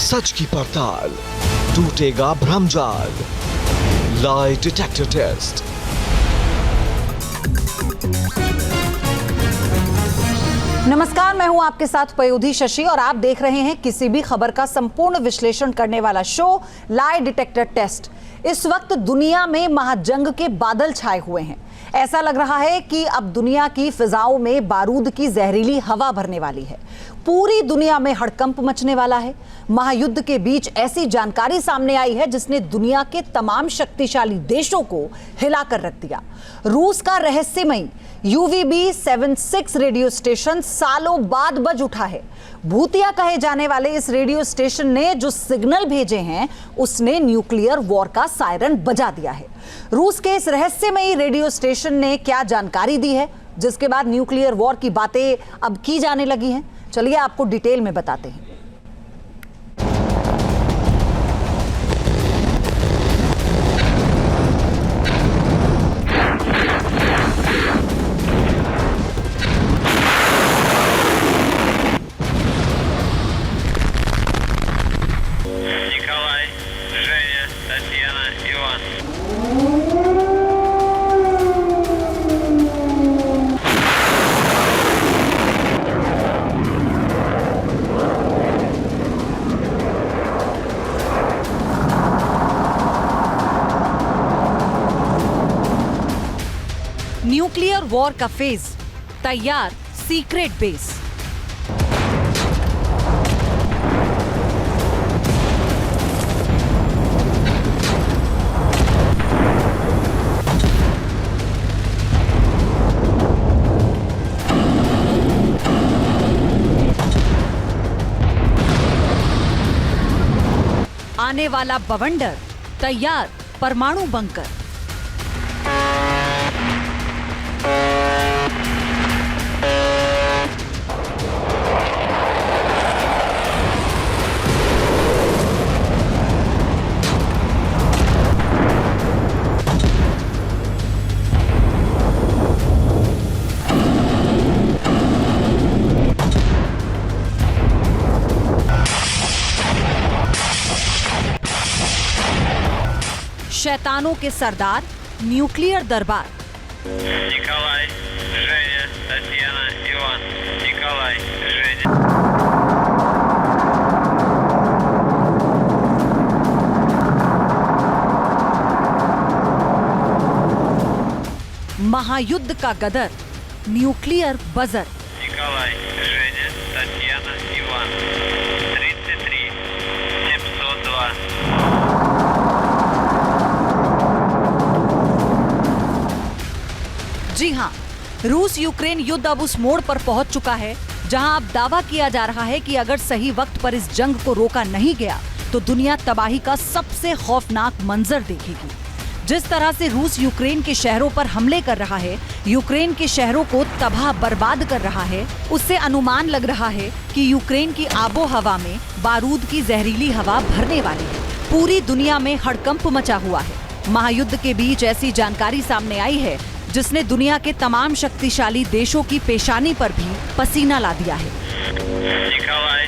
सच की पड़ताल, टूटेगा भ्रमजाल। Lie detector test. नमस्कार, मैं हूं आपके साथ पयोधी शशि और आप देख रहे हैं किसी भी खबर का संपूर्ण विश्लेषण करने वाला शो लाई डिटेक्टर टेस्ट। इस वक्त दुनिया में महाजंग के बादल छाए हुए हैं। ऐसा लग रहा है कि अब दुनिया की फिजाओं में बारूद की जहरीली हवा भरने वाली है। पूरी दुनिया में हड़कंप मचने वाला है। महायुद्ध के बीच ऐसी जानकारी सामने आई है जिसने दुनिया के तमाम शक्तिशाली देशों को हिलाकर रख दिया। रूस का रहस्यमयी UVB-76 रेडियो स्टेशन सालों बाद बज उठा है। भूतिया कहे जाने वाले इस रेडियो स्टेशन ने जो सिग्नल भेजे हैं उसने न्यूक्लियर वॉर का सायरन बजा दिया है। रूस के इस रहस्यमयी रेडियो स्टेशन ने क्या जानकारी दी है जिसके बाद न्यूक्लियर वॉर की बातें अब की जाने लगी हैं, चलिए आपको डिटेल में बताते हैं। न्यूक्लियर वॉर का फेज तैयार, सीक्रेट बेस। आने वाला बवंडर, तैयार, परमाणु बंकर। शैतानों के सरदार, न्यूक्लियर दरबार। निकोलाई, Женя, Татьяна, Иван, Николай, Женя। महायुद्ध का गदर, न्यूक्लियर बजर। Николай, Женя, Татьяна, Иван, 33, 702। जी हां, रूस यूक्रेन युद्ध अब उस मोड़ पर पहुंच चुका है जहां अब दावा किया जा रहा है कि अगर सही वक्त पर इस जंग को रोका नहीं गया तो दुनिया तबाही का सबसे खौफनाक मंजर देखेगी। जिस तरह से रूस यूक्रेन के शहरों पर हमले कर रहा है, यूक्रेन के शहरों को तबाह बर्बाद कर रहा है, उससे अनुमान लग रहा है कि यूक्रेन की आबो हवा में बारूद की जहरीली हवा भरने वाली है। पूरी दुनिया में हड़कंप मचा हुआ है। महायुद्ध के बीच ऐसी जानकारी सामने आई है जिसने दुनिया के तमाम शक्तिशाली देशों की पेशानी पर भी पसीना ला दिया है। निकोलाई,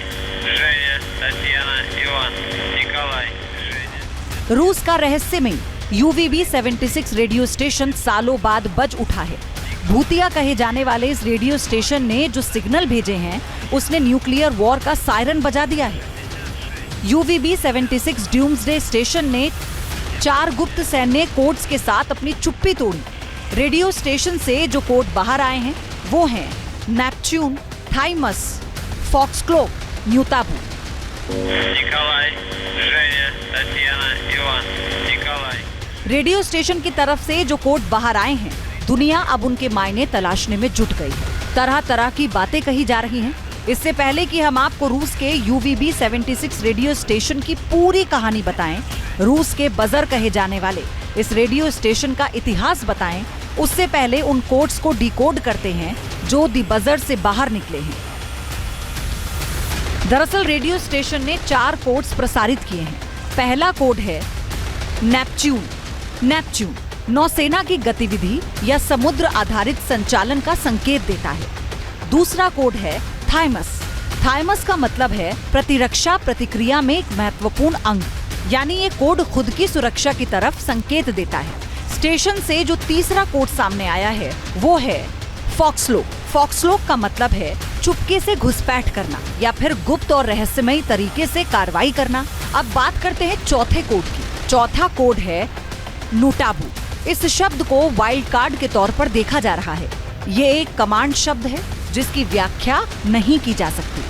Женя, Татьяна, Иван, Николай, Женя। रूस का रहस्यमयी UVB-76 रेडियो स्टेशन सालों बाद बज उठा है। भूतिया कहे जाने वाले इस रेडियो स्टेशन ने जो सिग्नल भेजे हैं उसने न्यूक्लियर वॉर का सायरन बजा दिया है। UVB-76 ड्यूम्सडे स्टेशन ने 4 गुप्त सैन्य कोड्स के साथ अपनी चुप्पी तोड़ी। रेडियो स्टेशन से जो कोड बाहर आए हैं वो हैं नेपच्यून, थाइमस, फॉक्सक्लोक, न्यूताबू। Николай, Женя, Татьяна, Иван, Николай। रेडियो स्टेशन की तरफ से जो कोड बाहर आए हैं, दुनिया अब उनके मायने तलाशने में जुट गई है। तरह तरह की बातें कही जा रही हैं। इससे पहले कि हम आपको रूस के UVB-76 रेडियो स्टेशन की पूरी कहानी बताएं, रूस के बजर कहे जाने वाले इस रेडियो स्टेशन का इतिहास बताएं, उससे पहले उन कोड्स को डिकोड करते हैं जो दी बजर से बाहर निकले हैं। दरअसल रेडियो स्टेशन ने 4 कोड्स प्रसारित किए हैं। पहला कोड है नेपच्यून। नेपच्यून नौसेना की गतिविधि या समुद्र आधारित संचालन का संकेत देता है। दूसरा कोड है थाइमस। थाइमस का मतलब है प्रतिरक्षा प्रतिक्रिया में एक महत्वपूर्ण अंग, यानी ये कोड खुद की सुरक्षा की तरफ संकेत देता है। स्टेशन से जो तीसरा कोड सामने आया है वो है फॉक्सलोक। फॉक्सलोक का मतलब है चुपके से घुसपैठ करना या फिर गुप्त और रहस्यमयी तरीके से कार्रवाई करना। अब बात करते हैं चौथे कोड की। चौथा कोड है नूटाबू। इस शब्द को वाइल्ड कार्ड के तौर पर देखा जा रहा है। ये एक कमांड शब्द है जिसकी व्याख्या नहीं की जा सकती।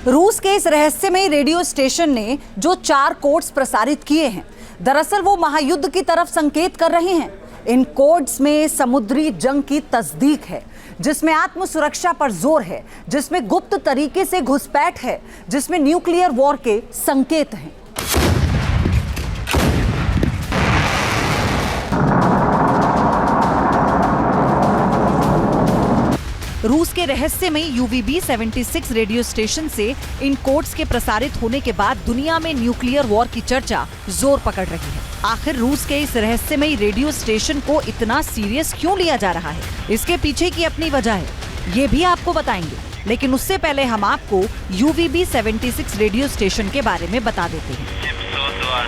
रूस के इस रहस्यमयी रेडियो स्टेशन ने जो 4 कोड्स प्रसारित किए हैं, दरअसल वो महायुद्ध की तरफ संकेत कर रहे हैं। इन कोड्स में समुद्री जंग की तस्दीक है, जिसमें आत्म सुरक्षा पर जोर है, जिसमें गुप्त तरीके से घुसपैठ है, जिसमें न्यूक्लियर वॉर के संकेत हैं। रूस के रहस्यमयी UVB-76 रेडियो स्टेशन से इन कोड्स के प्रसारित होने के बाद दुनिया में न्यूक्लियर वॉर की चर्चा जोर पकड़ रही है। आखिर रूस के इस रहस्यमयी रेडियो स्टेशन को इतना सीरियस क्यों लिया जा रहा है? इसके पीछे की अपनी वजह है, ये भी आपको बताएंगे। लेकिन उससे पहले हम आपको UVB-76 रेडियो स्टेशन के बारे में बता देते हैं। 702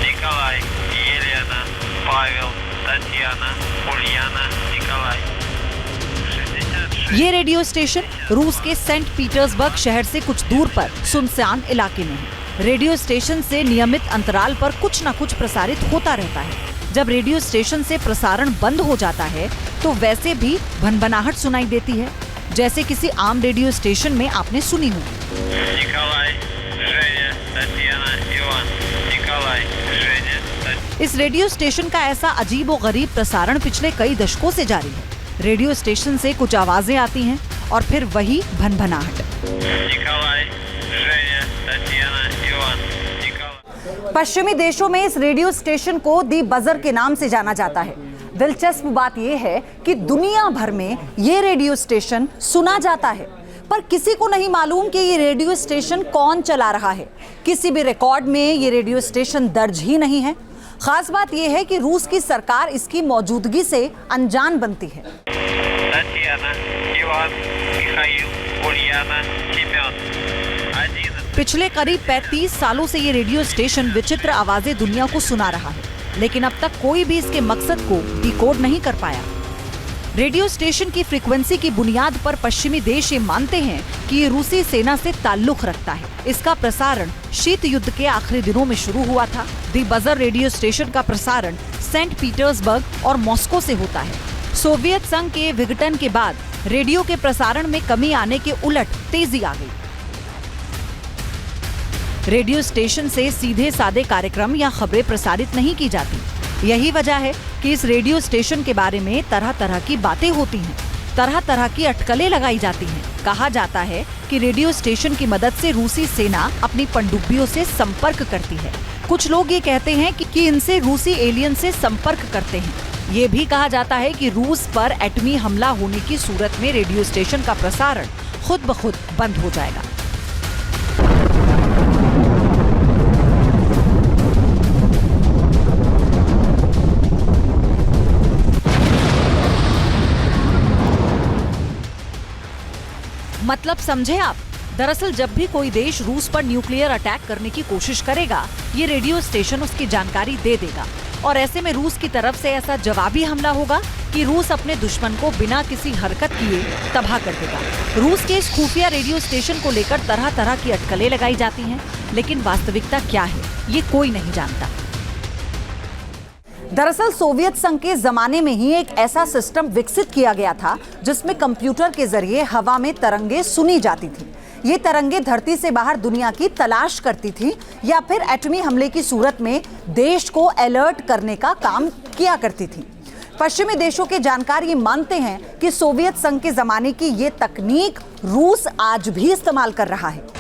Nikolai, Yelena, Pavel, Tatyana, Uliana, Nikolai. ये रेडियो स्टेशन रूस के सेंट पीटर्सबर्ग शहर से कुछ दूर पर सुनसान इलाके में है। रेडियो स्टेशन से नियमित अंतराल पर कुछ न कुछ प्रसारित होता रहता है। जब रेडियो स्टेशन से प्रसारण बंद हो जाता है तो वैसे भी भनभनाहट सुनाई देती है, जैसे किसी आम रेडियो स्टेशन में आपने सुनी हो। Nikolai, Zhenya, Tatyana, Ivan, Nikolai, Zhenya. इस रेडियो स्टेशन का ऐसा अजीब और गरीब प्रसारण पिछले कई दशकों से जारी है। रेडियो स्टेशन से कुछ आवाजें आती हैं और फिर वही भनभनाहट। पश्चिमी देशों में इस रेडियो स्टेशन को दी बजर के नाम से जाना जाता है। दिलचस्प बात यह है कि दुनिया भर में ये रेडियो स्टेशन सुना जाता है, पर किसी को नहीं मालूम कि ये रेडियो स्टेशन कौन चला रहा है। किसी भी रिकॉर्ड में ये रेडियो स्टेशन दर्ज ही नहीं है। खास बात यह है कि रूस की सरकार इसकी मौजूदगी से अनजान बनती है। पिछले करीब 35 सालों से ये रेडियो स्टेशन विचित्र आवाजें दुनिया को सुना रहा है, लेकिन अब तक कोई भी इसके मकसद को डिकोड नहीं कर पाया। रेडियो स्टेशन की फ्रीक्वेंसी की बुनियाद पर पश्चिमी देश ये मानते हैं कि ये रूसी सेना से ताल्लुक रखता है। इसका प्रसारण शीत युद्ध के आखिरी दिनों में शुरू हुआ था। दी बजर रेडियो स्टेशन का प्रसारण सेंट पीटर्सबर्ग और मॉस्को से होता है। सोवियत संघ के विघटन के बाद रेडियो के प्रसारण में कमी आने के उलट तेजी आ गई। रेडियो स्टेशन से सीधे सादे कार्यक्रम या खबरें प्रसारित नहीं की जाती। यही वजह है कि इस रेडियो स्टेशन के बारे में तरह तरह की बातें होती हैं, तरह तरह की अटकलें लगाई जाती हैं। कहा जाता है कि रेडियो स्टेशन की मदद से रूसी सेना अपनी पनडुब्बियों से संपर्क करती है। कुछ लोग ये कहते हैं कि इनसे रूसी एलियन से संपर्क करते हैं। ये भी कहा जाता है कि रूस पर एटमी हमला होने की सूरत में रेडियो स्टेशन का प्रसारण खुद ब खुद बंद हो जाएगा। मतलब समझे आप? दरअसल जब भी कोई देश रूस पर न्यूक्लियर अटैक करने की कोशिश करेगा, ये रेडियो स्टेशन उसकी जानकारी दे देगा और ऐसे में रूस की तरफ से ऐसा जवाबी हमला होगा कि रूस अपने दुश्मन को बिना किसी हरकत किए तबाह कर देगा। रूस के इस खुफिया रेडियो स्टेशन को लेकर तरह तरह की अटकलें लगाई जाती हैं, लेकिन वास्तविकता क्या है ये कोई नहीं जानता। दरअसल सोवियत संघ के जमाने में ही एक ऐसा सिस्टम विकसित किया गया था जिसमें कंप्यूटर के जरिए हवा में तरंगे सुनी जाती थी। ये तरंगे धरती से बाहर दुनिया की तलाश करती थी या फिर एटमी हमले की सूरत में देश को अलर्ट करने का काम किया करती थी। पश्चिमी देशों के जानकार ये मानते हैं कि सोवियत संघ के जमाने की ये तकनीक रूस आज भी इस्तेमाल कर रहा है।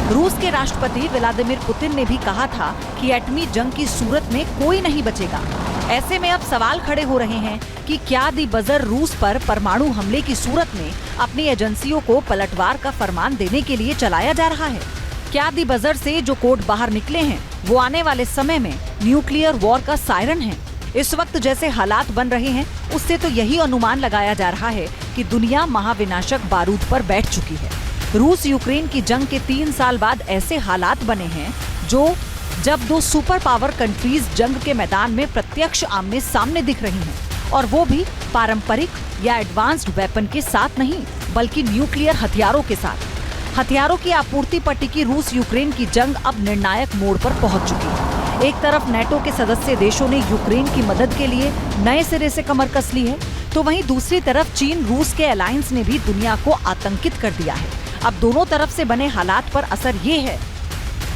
रूस के राष्ट्रपति व्लादिमीर पुतिन ने भी कहा था कि एटमी जंग की सूरत में कोई नहीं बचेगा। ऐसे में अब सवाल खड़े हो रहे हैं कि क्या दी बजर रूस पर परमाणु हमले की सूरत में अपनी एजेंसियों को पलटवार का फरमान देने के लिए चलाया जा रहा है? क्या दी बजर से जो कोड बाहर निकले हैं वो आने वाले समय में न्यूक्लियर वॉर का सायरन है? इस वक्त जैसे हालात बन रहे हैं उससे तो यही अनुमान लगाया जा रहा है कि दुनिया महाविनाशक बारूद पर बैठ चुकी है। रूस यूक्रेन की जंग के 3 साल बाद ऐसे हालात बने हैं जब दो सुपर पावर कंट्रीज जंग के मैदान में प्रत्यक्ष आमने सामने दिख रही हैं, और वो भी पारंपरिक या एडवांस्ड वेपन के साथ नहीं बल्कि न्यूक्लियर हथियारों के साथ। हथियारों की आपूर्ति पर टिकी रूस यूक्रेन की जंग अब निर्णायक मोड़ पर पहुंच चुकी है। एक तरफ नेटो के सदस्य देशों ने यूक्रेन की मदद के लिए नए सिरे से कमर कस ली है, तो वहीं दूसरी तरफ चीन रूस के अलायंस ने भी दुनिया को आतंकित कर दिया है। अब दोनों तरफ से बने हालात पर असर ये है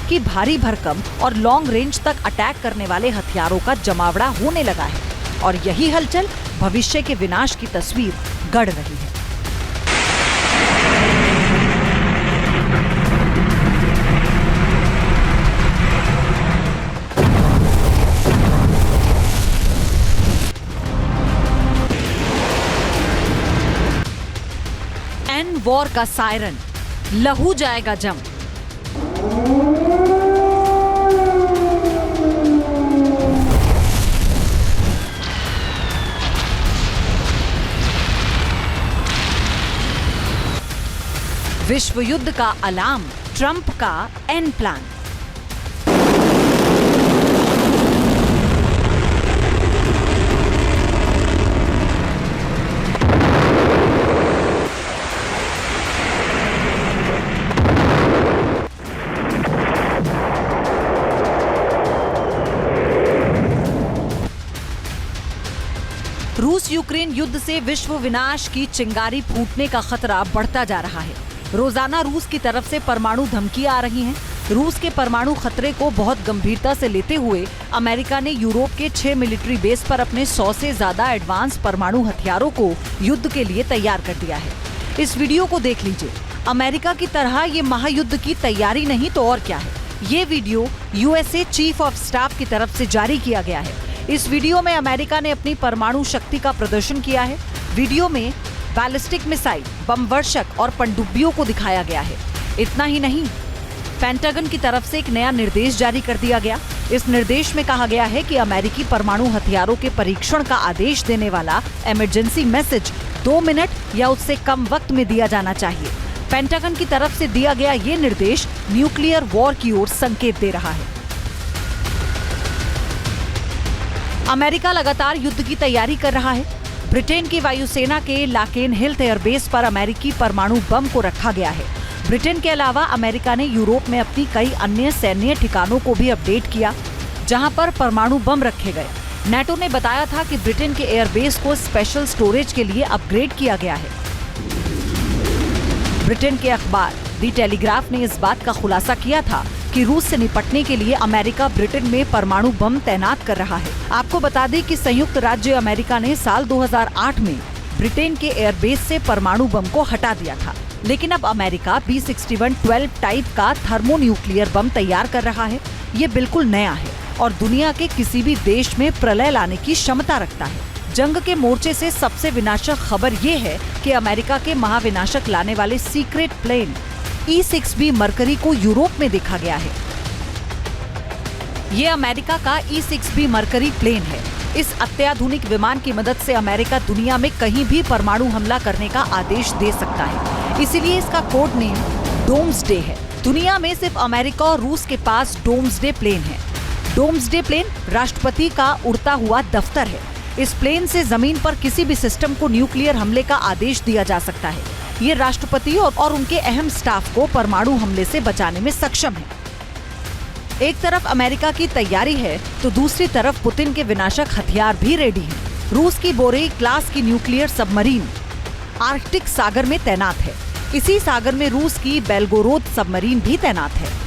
कि भारी भरकम और लॉन्ग रेंज तक अटैक करने वाले हथियारों का जमावड़ा होने लगा है, और यही हलचल भविष्य के विनाश की तस्वीर गढ़ रही है। एन वॉर का सायरन, लहू जाएगा जम। विश्व युद्ध का अलार्म, ट्रंप का एन प्लान। रूस यूक्रेन युद्ध से विश्व विनाश की चिंगारी फूटने का खतरा बढ़ता जा रहा है। रोजाना रूस की तरफ से परमाणु धमकियां आ रही हैं। रूस के परमाणु खतरे को बहुत गंभीरता से लेते हुए अमेरिका ने यूरोप के 6 मिलिट्री बेस पर अपने 100 से ज्यादा एडवांस परमाणु हथियारों को युद्ध के लिए तैयार कर दिया है। इस वीडियो को देख लीजिए। अमेरिका की तरह ये महायुद्ध की तैयारी नहीं तो और क्या है। ये video USA chief of staff की तरफ से जारी किया गया है। इस वीडियो में अमेरिका ने अपनी परमाणु शक्ति का प्रदर्शन किया है। वीडियो में बैलिस्टिक मिसाइल, बम वर्षक और पनडुब्बियों को दिखाया गया है। इतना ही नहीं, पेंटागन की तरफ से एक नया निर्देश जारी कर दिया गया। इस निर्देश में कहा गया है कि अमेरिकी परमाणु हथियारों के परीक्षण का आदेश देने वाला इमरजेंसी मैसेज 2 मिनट या उससे कम वक्त में दिया जाना चाहिए। पेंटागन की तरफ से दिया गया ये निर्देश न्यूक्लियर वॉर की ओर संकेत दे रहा है। अमेरिका लगातार युद्ध की तैयारी कर रहा है। ब्रिटेन की वायुसेना के लाकेन हिल एयरबेस पर अमेरिकी परमाणु बम को रखा गया है। ब्रिटेन के अलावा अमेरिका ने यूरोप में अपनी कई अन्य सैन्य ठिकानों को भी अपडेट किया, जहां पर परमाणु बम रखे गए। नेटो ने बताया था कि ब्रिटेन के एयरबेस को स्पेशल स्टोरेज के लिए अपग्रेड किया गया है। ब्रिटेन के अखबार दी टेलीग्राफ ने इस बात का खुलासा किया था कि रूस से निपटने के लिए अमेरिका ब्रिटेन में परमाणु बम तैनात कर रहा है। आपको बता दें कि संयुक्त राज्य अमेरिका ने साल 2008 में ब्रिटेन के एयरबेस से परमाणु बम को हटा दिया था, लेकिन अब अमेरिका B6112 टाइप का थर्मोन्यूक्लियर बम तैयार कर रहा है। ये बिल्कुल नया है और दुनिया के किसी भी देश में प्रलय लाने की क्षमता रखता है। जंग के मोर्चे से सबसे विनाशक खबर ये है कि अमेरिका के महाविनाशक लाने वाले सीक्रेट प्लेन E-6B मरकरी को यूरोप में देखा गया है। ये अमेरिका का E-6B मरकरी प्लेन है। इस अत्याधुनिक विमान की मदद से अमेरिका दुनिया में कहीं भी परमाणु हमला करने का आदेश दे सकता है। इसीलिए इसका कोड नेम डोम्सडे है। दुनिया में सिर्फ अमेरिका और रूस के पास डोम्सडे प्लेन है। डोम्सडे प्लेन राष्ट्रपति का उड़ता हुआ दफ्तर है। इस प्लेन से जमीन पर किसी भी सिस्टम को न्यूक्लियर हमले का आदेश दिया जा सकता है। ये राष्ट्रपति और उनके अहम स्टाफ को परमाणु हमले से बचाने में सक्षम है। एक तरफ अमेरिका की तैयारी है तो दूसरी तरफ पुतिन के विनाशक हथियार भी रेडी हैं। रूस की बोरेई क्लास की न्यूक्लियर सबमरीन आर्कटिक सागर में तैनात है। इसी सागर में रूस की बेलगोरोद सबमरीन भी तैनात है।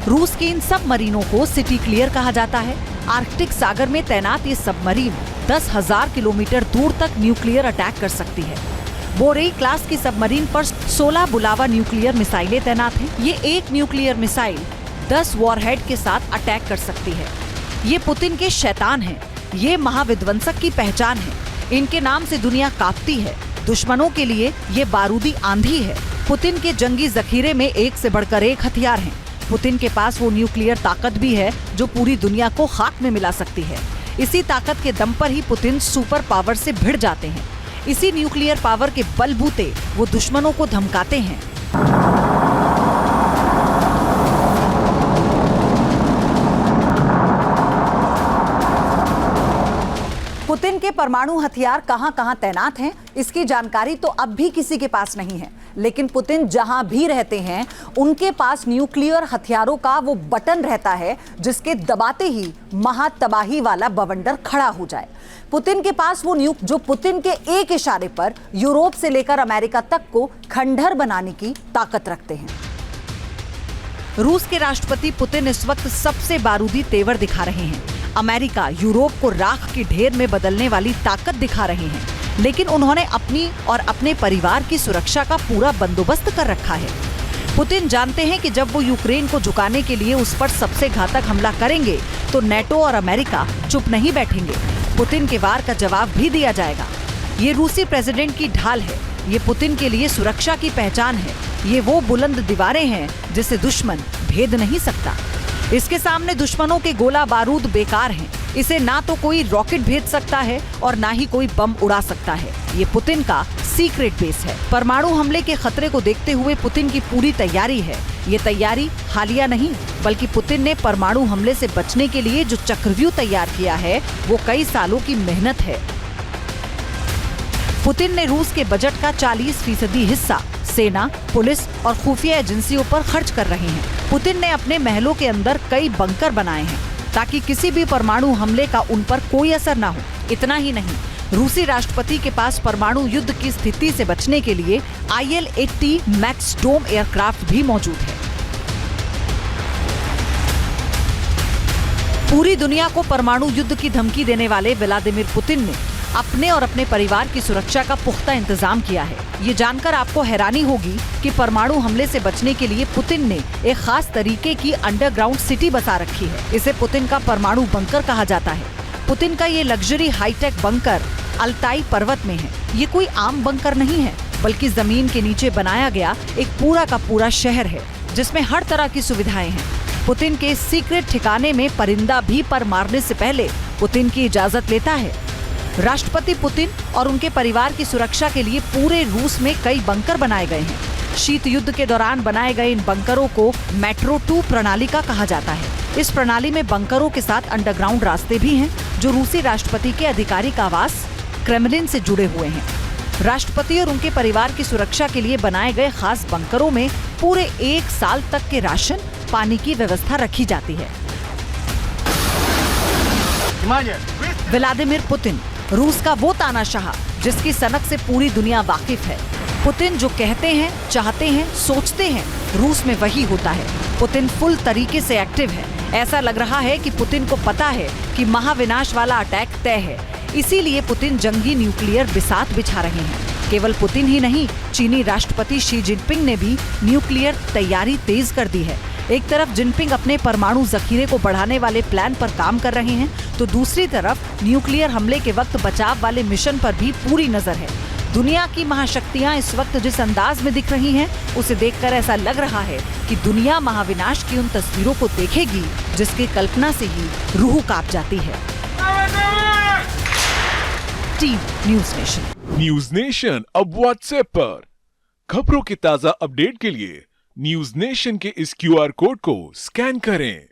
रूस की इन सबमरीनों को सिटी क्लियर कहा जाता है। आर्कटिक सागर में तैनात ये सबमरीन 10,000 किलोमीटर दूर तक न्यूक्लियर अटैक कर सकती है। बोरेई क्लास की सबमरीन पर 16 बुलावा न्यूक्लियर मिसाइलें तैनात हैं। ये एक न्यूक्लियर मिसाइल 10 वॉरहेड के साथ अटैक कर सकती है। ये पुतिन के शैतान हैं। ये महाविध्वंसक की पहचान है। इनके नाम से दुनिया कांपती है। दुश्मनों के लिए ये बारूदी आंधी है। पुतिन के जंगी जखीरे में एक से बढ़कर एक हथियार हैं। पुतिन के पास वो न्यूक्लियर ताकत भी है जो पूरी दुनिया को खाक में मिला सकती है। इसी ताकत के दम पर ही पुतिन सुपर पावर से भिड़ जाते हैं। इसी न्यूक्लियर पावर के बलबूते वो दुश्मनों को धमकाते हैं। पुतिन के परमाणु हथियार कहां-कहां तैनात हैं, इसकी जानकारी तो अब भी किसी के पास नहीं है। लेकिन पुतिन जहां भी रहते हैं, उनके पास न्यूक्लियर हथियारों का वो बटन रहता है जिसके दबाते ही महातबाही वाला बवंडर खड़ा हो जाए। पुतिन के पास वो न्यूक जो पुतिन के एक इशारे पर यूरोप से लेकर अमेरिका तक को खंडहर बनाने की ताकत रखते हैं। रूस के राष्ट्रपति पुतिन इस वक्त सबसे बारूदी तेवर दिखा रहे हैं। अमेरिका यूरोप को राख के ढेर में बदलने वाली ताकत दिखा रहे हैं, लेकिन उन्होंने अपनी और अपने परिवार की सुरक्षा का पूरा बंदोबस्त कर रखा है। पुतिन जानते हैं कि जब वो यूक्रेन को झुकाने के लिए उस पर सबसे घातक हमला करेंगे तो नेटो और अमेरिका चुप नहीं बैठेंगे। पुतिन के वार का जवाब भी दिया जाएगा। ये रूसी प्रेसिडेंट की ढाल है। ये पुतिन के लिए सुरक्षा की पहचान है। ये वो बुलंद दीवारें हैं जिसे दुश्मन भेद नहीं सकता। इसके सामने दुश्मनों के गोला बारूद बेकार हैं। इसे ना तो कोई रॉकेट भेज सकता है और ना ही कोई बम उड़ा सकता है। ये पुतिन का सीक्रेट बेस है। परमाणु हमले के खतरे को देखते हुए पुतिन की पूरी तैयारी है। ये तैयारी हालिया नहीं, बल्कि पुतिन ने परमाणु हमले से बचने के लिए जो चक्रव्यूह तैयार किया है, वो कई सालों की मेहनत है। पुतिन ने रूस के बजट का 40% हिस्सा सेना, पुलिस और खुफिया एजेंसियों पर खर्च कर रहे हैं। पुतिन ने अपने महलों के अंदर कई बंकर बनाए हैं ताकि किसी भी परमाणु हमले का उन पर कोई असर ना हो। इतना ही नहीं, रूसी राष्ट्रपति के पास परमाणु युद्ध की स्थिति से बचने के लिए IL-80 मैक्स डोम एयरक्राफ्ट भी मौजूद है। पूरी दुनिया को परमाणु युद्ध की धमकी देने वाले व्लादिमीर पुतिन ने अपने और अपने परिवार की सुरक्षा का पुख्ता इंतजाम किया है। ये जानकर आपको हैरानी होगी कि परमाणु हमले से बचने के लिए पुतिन ने एक खास तरीके की अंडरग्राउंड सिटी बसा रखी है। इसे पुतिन का परमाणु बंकर कहा जाता है। पुतिन का ये लग्जरी हाईटेक बंकर अल्ताई पर्वत में है। ये कोई आम बंकर नहीं है, बल्कि जमीन के नीचे बनाया गया एक पूरा का पूरा शहर है जिसमें हर तरह की सुविधाएं हैं। पुतिन के सीक्रेट ठिकाने में परिंदा भी पर मारने से पहले पुतिन की इजाजत लेता है। राष्ट्रपति पुतिन और उनके परिवार की सुरक्षा के लिए पूरे रूस में कई बंकर बनाए गए हैं। शीत युद्ध के दौरान बनाए गए इन बंकरों को मेट्रो 2 प्रणाली का कहा जाता है। इस प्रणाली में बंकरों के साथ अंडरग्राउंड रास्ते भी हैं जो रूसी राष्ट्रपति के आधिकारिक आवास क्रेमलिन से जुड़े हुए हैं। राष्ट्रपति और उनके परिवार की सुरक्षा के लिए बनाए गए खास बंकरों में पूरे 1 साल तक के राशन, पानी की व्यवस्था रखी जाती है। व्लादिमीर पुतिन रूस का वो तानाशाह जिसकी सनक से पूरी दुनिया वाकिफ है। पुतिन जो कहते हैं, चाहते हैं, सोचते हैं, रूस में वही होता है। पुतिन फुल तरीके से एक्टिव है। ऐसा लग रहा है कि पुतिन को पता है कि महाविनाश वाला अटैक तय है। इसीलिए पुतिन जंगी न्यूक्लियर बिसात बिछा रहे हैं। केवल पुतिन ही नहीं, चीनी राष्ट्रपति शी जिनपिंग ने भी न्यूक्लियर तैयारी तेज कर दी है। एक तरफ जिनपिंग अपने परमाणु जखीरे को बढ़ाने वाले प्लान पर काम कर रहे हैं, तो दूसरी तरफ न्यूक्लियर हमले के वक्त बचाव वाले मिशन पर भी पूरी नजर है। दुनिया की महाशक्तियां इस वक्त जिस अंदाज में दिख रही हैं, उसे देखकर ऐसा लग रहा है कि दुनिया महाविनाश की उन तस्वीरों को देखेगी जिसकी कल्पना से ही रूह कांप जाती है। Team news nation. News nation अब व्हाट्सएप पर खबरों की ताजा अपडेट के लिए न्यूज नेशन के इस QR कोड को स्कैन करें।